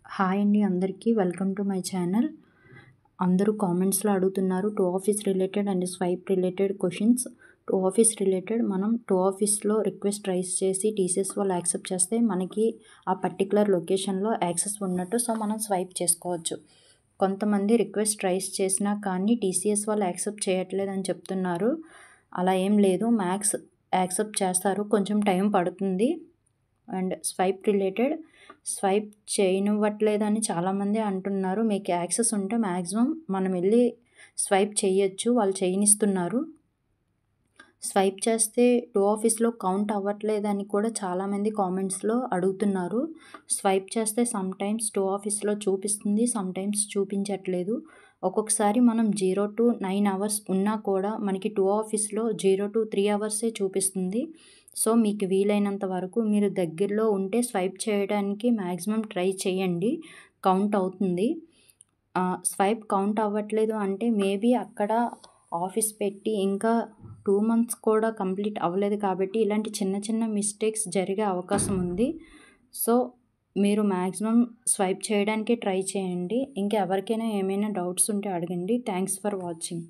Hi అండి అందరికీ welcome to my channel. అందరూ కామెంట్స్లో అడుగుతున్నారు to office related and swipe related questions. To office related మనం టు ఆఫీస్లో రిక్వెస్ట్ రైజ్ చేసి టీసీఎస్ వాళ్ళు యాక్సెప్ట్ చేస్తే మనకి ఆ పర్టికులర్ లొకేషన్లో యాక్సెస్ ఉన్నట్టు, సో మనం స్వైప్ చేసుకోవచ్చు. కొంతమంది రిక్వెస్ట్ రైజ్ చేసినా కానీ టీసీఎస్ వాళ్ళు యాక్సెప్ట్ చేయట్లేదని చెప్తున్నారు. అలా ఏం లేదు, మ్యాక్స్ యాక్సెప్ట్ చేస్తారు, కొంచెం టైం పడుతుంది. అండ్ స్వైప్ రిలేటెడ్ స్వైప్ చేయనివ్వట్లేదని చాలామంది అంటున్నారు. మీకు యాక్సెస్ ఉంటే మ్యాక్సిమం మనం వెళ్ళి స్వైప్ చేయొచ్చు, వాళ్ళు చేయనిస్తున్నారు. స్వైప్ చేస్తే టు ఆఫీస్లో కౌంట్ అవ్వట్లేదని కూడా చాలామంది కామెంట్స్లో అడుగుతున్నారు. స్వైప్ చేస్తే సమ్టైమ్స్ టు ఆఫీస్లో చూపిస్తుంది, సమ్టైమ్స్ చూపించట్లేదు. ఒక్కొక్కసారి మనం 0 to 9 hours ఉన్నా కూడా మనకి టు ఆఫీస్లో 0 to 3 hours చూపిస్తుంది. సో మీకు వీలైనంత వరకు మీరు దగ్గరలో ఉంటే స్వైప్ చేయడానికి మ్యాక్సిమం ట్రై చేయండి, కౌంట్ అవుతుంది. స్వైప్ కౌంట్ అవ్వట్లేదు అంటే మేబీ అక్కడ ఆఫీస్ పెట్టి ఇంకా 2 months కూడా కంప్లీట్ అవ్వలేదు కాబట్టి ఇలాంటి చిన్న చిన్న మిస్టేక్స్ జరిగే అవకాశం ఉంది. సో మీరు మ్యాక్సిమం స్వైప్ చేయడానికి ట్రై చేయండి. ఇంకా ఎవరికైనా ఏమైనా డౌట్స్ ఉంటే అడగండి. Thanks for watching.